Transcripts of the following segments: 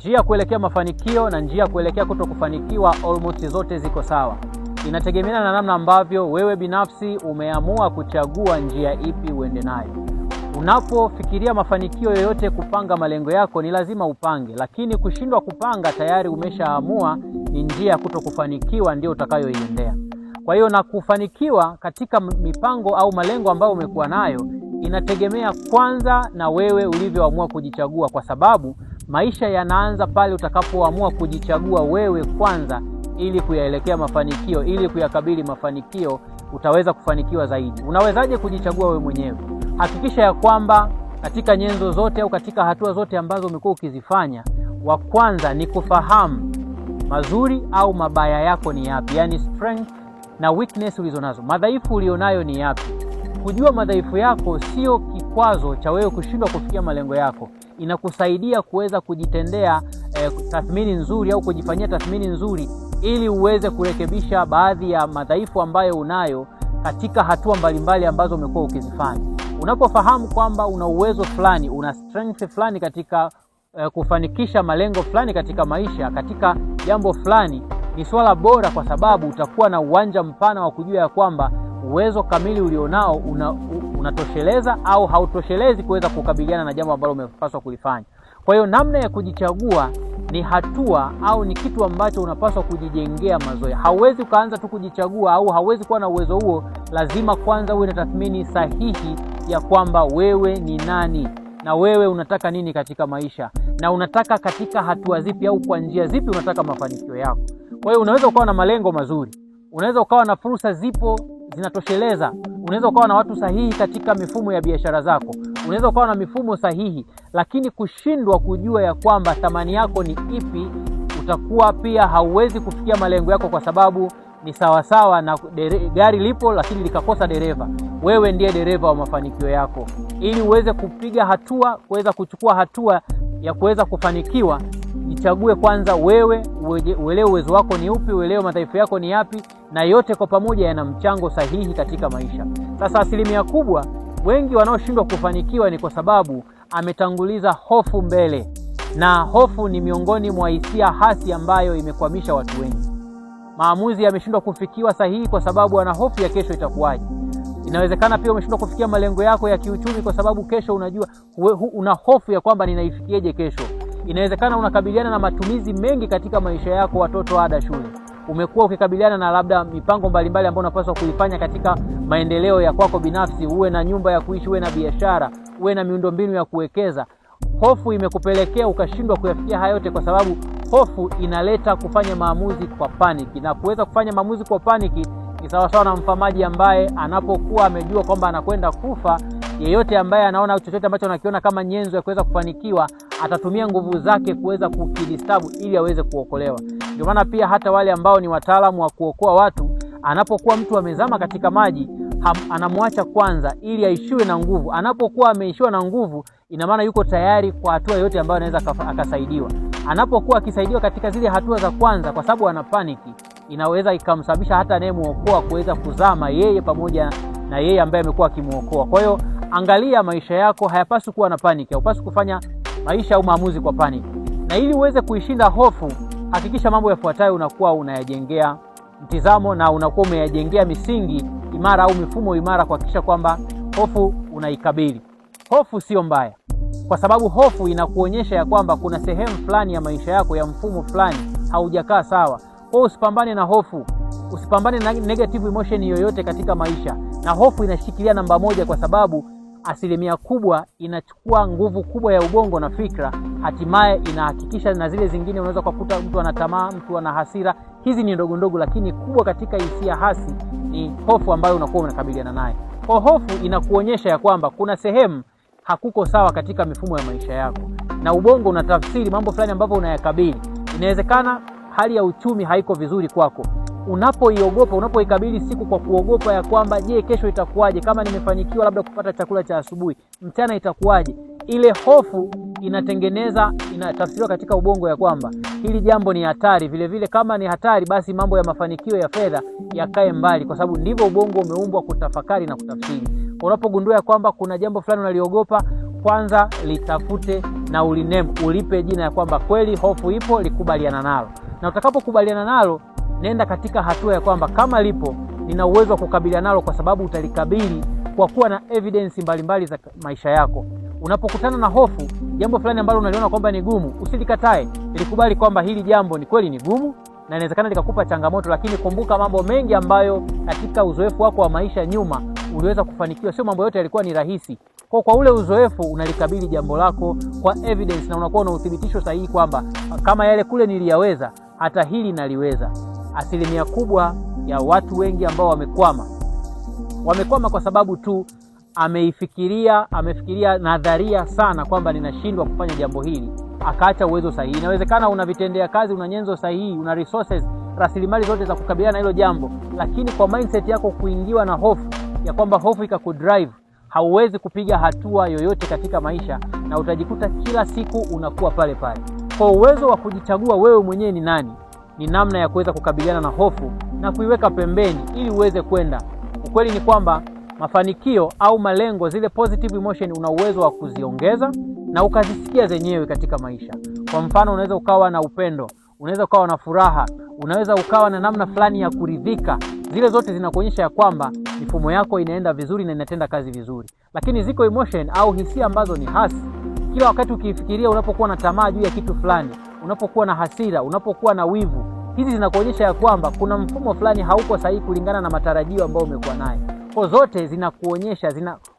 Njia kuelekea mafanikio na njia kuelekea kutokufanikiwa almost zote ziko sawa. Inategemeana na namna ambavyo wewe binafsi umeamua kuchagua njia ipi uende nayo. Unapofikiria mafanikio yoyote, kupanga malengo yako, ni lazima upange, lakini kushindwa kupanga tayari umeshaamua ni njia ya kutokufanikiwa ndio utakayoiendea. Kwa hiyo na kufanikiwa katika mipango au malengo ambayo umekuwa nayo inategemea kwanza na wewe ulivyoamua kujichagua, kwa sababu maisha yanaanza pale utakapoamua kujichagua wewe kwanza ili kuyaelekea mafanikio, ili kuyakabili mafanikio, utaweza kufanikiwa zaidi. Unawezaje kujichagua wewe mwenyewe? Hakikisha ya kwamba katika nyenzo zote au katika hatua zote ambazo umekuwa ukizifanya, wa kwanza ni kufahamu mazuri au mabaya yako ni yapi, yani strength na weakness ulizonazo. Madhaifu ulionayo ni yapi? Kujua madhaifu yako sio kikwazo cha wewe kushindwa kufikia malengo yako. Inakusaidia kuweza kujitendea tathmini nzuri au kujifanyia tathmini nzuri ili uweze kurekebisha baadhi ya madhaifu ambayo unayo katika hatua mbalimbali ambazo umekuwa ukizifanya. Unapofahamu kwamba una uwezo fulani, una strength fulani katika kufanikisha malengo fulani katika maisha, katika jambo fulani, ni swala bora, kwa sababu utakuwa na uwanja mpana wa kujua ya kwamba uwezo kamili ulionao unatosheleza au hautoshelezi kuweza kukabiliana na jambo ambalo umepaswa kulifanya. Kwa hiyo namna ya kujichagua ni hatua au ni kitu ambacho unapaswa kujijengea mazoea. Hauwezi ukaanza tu kujichagua au hauwezi kuwa na uwezo huo. Lazima kwanza uwe na tathmini sahihi ya kwamba wewe ni nani na wewe unataka nini katika maisha, na unataka katika hatua zipi au kwa njia zipi unataka mafanikio yako. Kwa hiyo unaweza ukawa na malengo mazuri, unaweza ukawa na fursa zipo zinatosheleza, unaweza ukawa na watu sahihi katika mifumo ya biashara zako, unaweza ukawa na mifumo sahihi, lakini kushindwa kujua ya kwamba thamani yako ni ipi, utakuwa pia hauwezi kufikia malengo yako, kwa sababu ni sawasawa na gari lipo lakini likakosa dereva. Wewe ndiye dereva wa mafanikio yako. Ili uweze kupiga hatua, kuweza kuchukua hatua ya kuweza kufanikiwa, jichague kwanza wewe, uelewe uwezo wako ni upi, uelewe madhaifu yako ni yapi, na yote kwa pamoja yana mchango sahihi katika maisha. Sasa asilimia kubwa wengi wanaoshindwa kufanikiwa ni kwa sababu ametanguliza hofu mbele, na hofu ni miongoni mwa hisia hasi ambayo imekwamisha watu wengi. Maamuzi yameshindwa kufikiwa sahihi kwa sababu ana hofu ya kesho itakuwaje. Inawezekana pia umeshindwa kufikia malengo yako ya kiuchumi kwa sababu kesho unajua una hofu ya kwamba ninaifikieje kesho. Inawezekana unakabiliana na matumizi mengi katika maisha yako, watoto, ada, shule. Umekuwa ukikabiliana na labda mipango mbalimbali ambayo unapaswa kuifanya katika maendeleo ya kwako binafsi, uwe na nyumba ya kuishi, uwe na biashara, uwe na miundombinu ya kuwekeza. Hofu imekupelekea ukashindwa kuyafikia hayo yote, kwa sababu hofu inaleta kufanya maamuzi kwa paniki, na kuweza kufanya maamuzi kwa paniki ni sawa sawa na mfamaji ambaye anapokuwa amejua kwamba anakwenda kufa. Yeyote ambaye anaona chochote ambacho anakiona kama nyenzo ya kuweza kufanikiwa atatumia nguvu zake kuweza kukidistabu ili aweze kuokolewa. Ndio maana pia hata wale ambao ni wataalamu wa kuokoa watu, anapokuwa mtu amezama katika maji, anamwacha kwanza ili aishiwe na nguvu. Anapokuwa ameishiwa na nguvu, ina maana yuko tayari kwa hatua yote ambayo anaweza akasaidiwa. Anapokuwa akisaidiwa katika zile hatua za kwanza, kwa sababu ana paniki, inaweza ikamsababisha hata anayemuokoa kuweza kuzama yeye pamoja na yeye ambaye amekuwa akimuokoa. Kwa hiyo angalia maisha yako, hayapaswi kuwa na paniki. Haupaswi kufanya maisha au maamuzi kwa paniki. Na ili uweze kuishinda hofu, hakikisha mambo yafuatayo unakuwa unayajengea mtizamo na unakuwa umeyajengea misingi imara au mifumo imara, kuhakikisha kwamba hofu unaikabili. Hofu sio mbaya, kwa sababu hofu inakuonyesha ya kwamba kuna sehemu fulani ya maisha yako, ya mfumo fulani haujakaa sawa. Kwa hiyo usipambane na hofu, usipambane na negative emotion yoyote katika maisha. Na hofu inashikilia namba moja, kwa sababu asilimia kubwa inachukua nguvu kubwa ya ubongo na fikra, hatimaye inahakikisha na zile zingine. Unaweza kukuta mtu ana tamaa, mtu ana hasira, hizi ni ndogo ndogo, lakini kubwa katika hisia hasi ni hofu ambayo unakuwa unakabiliana naye. Kwa hofu inakuonyesha ya kwamba kuna sehemu hakuko sawa katika mifumo ya maisha yako, na ubongo unatafsiri mambo fulani ambavyo unayakabili. Inawezekana hali ya uchumi haiko vizuri kwako. Unapoiogopa, unapoikabili siku kwa kuogopa ya kwamba je, kesho itakuwaje? Kama nimefanikiwa labda kupata chakula cha asubuhi, mchana itakuwaje? Ile hofu inatafsiriwa katika ubongo ya kwamba hili jambo ni hatari. Vile vile kama ni hatari, basi mambo ya mafanikio ya fedha yakae mbali, kwa sababu ndivyo ubongo umeumbwa kutafakari na kutafsiri. Unapogundua kwamba kuna jambo fulani unaliogopa, kwanza litafute na ulipe jina ya kwamba kweli hofu ipo, likubaliana nalo. Na utakapokubaliana nalo, nenda katika hatua ya kwamba kama lipo, nina uwezo wa kukabiliana nalo, kwa sababu utalikabili kwa kuwa na evidence mbalimbali za maisha yako. Unapokutana na hofu, jambo fulani ambalo unaliona kwamba ni gumu, usilikatae, likubali kwamba hili jambo ni kweli ni gumu na inawezekana likakupa changamoto, lakini kumbuka mambo mengi ambayo katika uzoefu wako wa maisha nyuma uliweza kufanikiwa. Sio mambo yote yalikuwa ni rahisi. Kwa ule uzoefu unalikabili jambo lako kwa evidence, na unakuwa na uthibitisho sahihi kwamba kama yale kule niliyaweza, hata hili naliweza. Asilimia kubwa ya watu wengi ambao wamekwama kwa sababu tu amefikiria nadharia sana kwamba ninashindwa kufanya jambo hili, akaacha uwezo sahihi. Inawezekana una vitendea kazi, una nyenzo sahihi, una resources, rasilimali zote za kukabiliana na hilo jambo, lakini kwa mindset yako kuingiwa na hofu ya kwamba hofu ikakudrive, hauwezi kupiga hatua yoyote katika maisha, na utajikuta kila siku unakuwa pale pale. Kwa uwezo wa kujichagua wewe mwenyewe ni nani, ni namna ya kuweza kukabiliana na hofu na kuiweka pembeni ili uweze kwenda. Ukweli ni kwamba mafanikio au malengo, zile positive emotion, una uwezo wa kuziongeza na ukazisikia zenyewe katika maisha. Kwa mfano, unaweza ukawa na upendo, unaweza ukawa na furaha, unaweza ukawa na namna fulani ya kuridhika. Zile zote zinakuonyesha ya kwamba mifumo yako inaenda vizuri na inatenda kazi vizuri. Lakini ziko emotion au hisia ambazo ni hasi. Kila wakati ukifikiria, unapokuwa na tamaa juu ya kitu fulani, unapokuwa na hasira, unapokuwa na wivu, hizi zinakuonyesha ya kwamba kuna mfumo fulani hauko sahihi kulingana na matarajio ambayo umekuwa nayo. Kwa zote zinakuonyesha,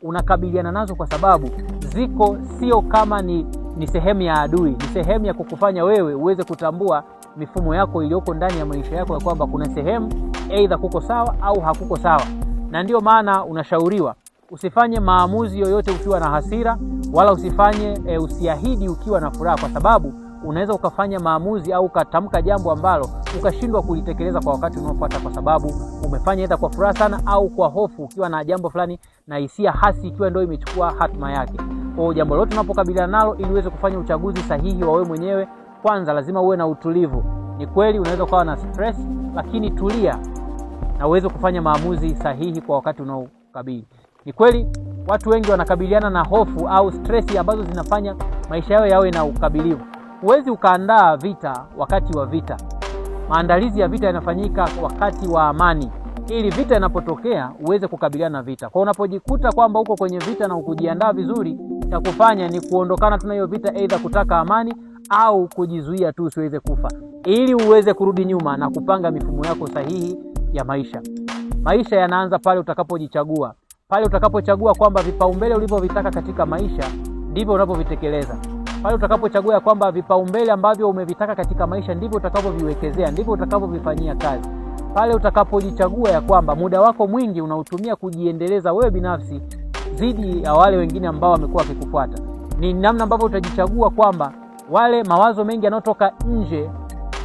unakabiliana nazo kwa sababu ziko sio kama ni sehemu ya adui, ni sehemu ya kukufanya wewe uweze kutambua mifumo yako iliyoko ndani ya maisha yako, ya kwamba kuna sehemu aidha kuko sawa au hakuko sawa. Na ndio maana unashauriwa usifanye maamuzi yoyote ukiwa na hasira, wala usiahidi ukiwa na furaha, kwa sababu unaweza ukafanya maamuzi au ukatamka jambo ambalo ukashindwa kulitekeleza kwa wakati unaofuata, kwa sababu umefanya aidha kwa furaha sana au kwa hofu, ukiwa na jambo fulani na hisia hasi ikiwa ndio imechukua hatma yake. Kwa jambo lote unapokabiliana nalo, ili uweze kufanya uchaguzi sahihi wa wewe mwenyewe, kwanza lazima uwe na utulivu. Ni kweli unaweza kuwa na stress, lakini tulia na uweze kufanya maamuzi sahihi kwa wakati unaokabili. Ni kweli watu wengi wanakabiliana na hofu au stress ambazo zinafanya maisha yao yawe na ukabilivu. Huwezi ukaandaa vita wakati wa vita. Maandalizi ya vita yanafanyika wakati wa amani, ili vita inapotokea uweze kukabiliana na vita. Kwa unapojikuta kwamba uko kwenye vita na ukujiandaa vizuri, cha kufanya ni kuondokana tuna hiyo vita, aidha kutaka amani au kujizuia tu usiweze kufa, ili uweze kurudi nyuma na kupanga mifumo yako sahihi ya maisha. Maisha yanaanza pale utakapojichagua. Pale utakapochagua kwamba vipaumbele ulivyovitaka katika maisha ndivyo unapovitekeleza. Pale utakapochagua kwamba vipaumbele ambavyo umevitaka katika maisha ndivyo utakavyoviwekezea, ndivyo utakavyovifanyia kazi. Pale utakapojichagua ya kwamba muda wako mwingi unautumia kujiendeleza wewe binafsi zidi ya wale wengine ambao wamekuwa wakikufuata, ni namna ambavyo utajichagua kwamba wale mawazo mengi yanayotoka nje,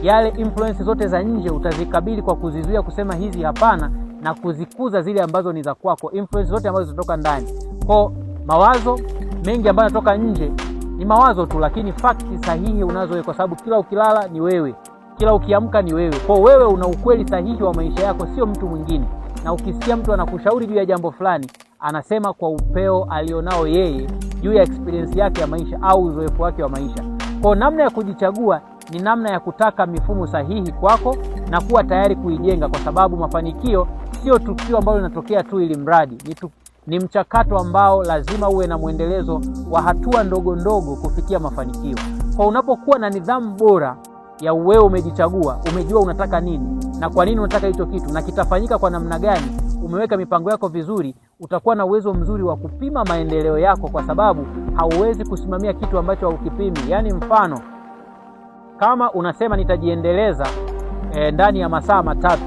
yale influence zote za nje utazikabili kwa kuzizuia, kusema hizi hapana, na kuzikuza zile ambazo ni za kwako, influence zote ambazo zinatoka ndani. Kwa mawazo mengi ambayo yanatoka nje ni mawazo tu, lakini fakti sahihi unazo wewe, kwa sababu kila ukilala ni wewe, kila ukiamka ni wewe. Kwa wewe una ukweli sahihi wa maisha yako, sio mtu mwingine. Na ukisikia mtu anakushauri juu ya jambo fulani, anasema kwa upeo alionao yeye juu ya experience yake ya maisha au uzoefu wake wa maisha. Kwa namna ya kujichagua ni namna ya kutaka mifumo sahihi kwako na kuwa tayari kuijenga, kwa sababu mafanikio sio tukio ambalo linatokea tu ili mradi. Ni mchakato ambao lazima uwe na mwendelezo wa hatua ndogo ndogo kufikia mafanikio. Kwa unapokuwa na nidhamu bora ya wewe umejichagua, umejua unataka nini na kwa nini unataka hicho kitu na kitafanyika kwa namna gani, umeweka mipango yako vizuri, utakuwa na uwezo mzuri wa kupima maendeleo yako, kwa sababu hauwezi kusimamia kitu ambacho haukipimi. Yaani mfano, kama unasema nitajiendeleza ndani ya masaa 3,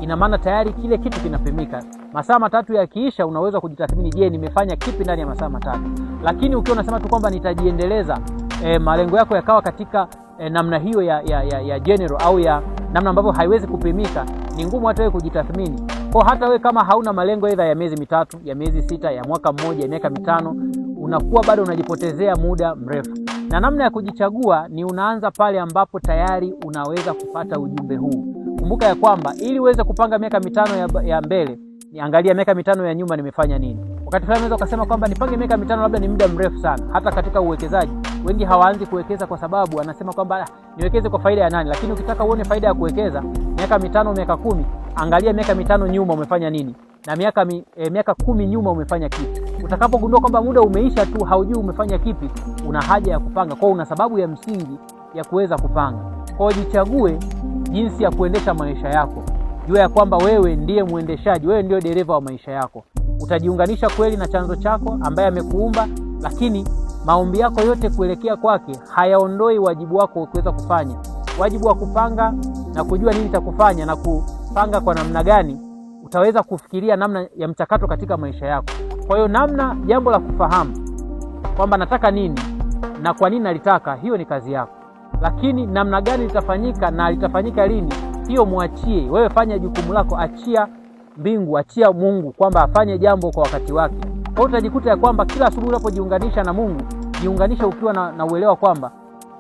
ina maana tayari kile kitu kinapimika. Masaa 3 yakiisha, unaweza kujitathmini, je, nimefanya kipi ndani ya masaa 3? Lakini ukiwa unasema tu kwamba nitajiendeleza, malengo yako yakawa katika namna hiyo ya general au ya namna ambavyo haiwezi kupimika, ni ngumu hata wewe kujitathmini. Kwa hata wewe kama hauna malengo aidha ya miezi 3, ya miezi 6, ya mwaka mmoja, ya miaka 5, unakuwa bado unajipotezea muda mrefu. Na namna ya kujichagua ni unaanza pale ambapo tayari unaweza kupata ujumbe huu. Kumbuka ya kwamba ili uweze kupanga miaka 5 ya mbele, niangalia miaka 5 ya nyuma nimefanya nini. Wakati fulani unaweza ukasema kwamba nipange miaka 5 labda ni muda mrefu sana. Hata katika uwekezaji wengi hawaanzi kuwekeza kwa sababu anasema kwamba niwekeze kwa faida ya nani? Lakini ukitaka uone faida ya kuwekeza miaka 5, miaka 10, angalia miaka 5 nyuma umefanya nini na miaka 10 nyuma umefanya kipi. Utakapogundua kwamba muda umeisha tu haujui umefanya kipi, una haja ya kupanga. Kwa una sababu ya msingi ya kuweza kupanga. Kwa jichague jinsi ya kuendesha maisha yako. Jua ya kwamba wewe ndiye muendeshaji, wewe ndio dereva wa maisha yako. Utajiunganisha kweli na chanzo chako ambaye amekuumba, lakini maombi yako yote kuelekea kwake hayaondoi wajibu wako kuweza kufanya. Wajibu wa kupanga na kujua nini utakufanya na kupanga kwa namna gani, utaweza kufikiria namna ya mchakato katika maisha yako. Kwa hiyo jambo la kufahamu kwamba nataka nini na kwa nini nalitaka, hiyo ni kazi yako. Lakini namna gani litafanyika na litafanyika lini, hiyo muachie. Wewe fanya jukumu lako, achia mbingu, achia Mungu kwamba afanye jambo kwa wakati wake. Kwa hiyo utajikuta ya kwamba kila asubuhi unapojiunganisha na Mungu, jiunganisha ukiwa na uelewa kwamba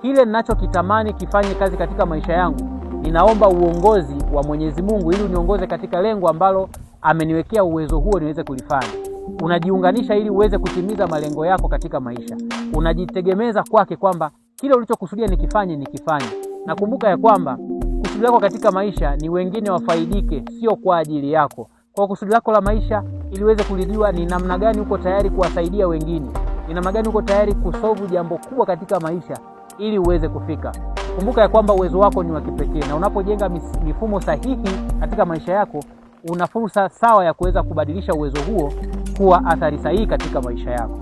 kile ninachokitamani kifanye kazi katika maisha yangu, ninaomba uongozi wa Mwenyezi Mungu ili uniongoze katika lengo ambalo ameniwekea uwezo huo niweze kulifanya. Unajiunganisha ili uweze kutimiza malengo yako katika maisha. Unajitegemeza kwake kwamba kile ulichokusudia nikifanye. Na kumbuka ya kwamba kusudi lako katika maisha ni wengine wafaidike, sio kwa ajili yako. Kwa kusudi lako la maisha ili uweze kulijua ni namna gani uko tayari kuwasaidia wengine, ni namna gani uko tayari kusolve jambo kubwa katika maisha ili uweze kufika. Kumbuka ya kwamba uwezo wako ni wa kipekee, na unapojenga mifumo sahihi katika maisha yako, una fursa sawa ya kuweza kubadilisha uwezo huo kuwa athari sahihi katika maisha yako.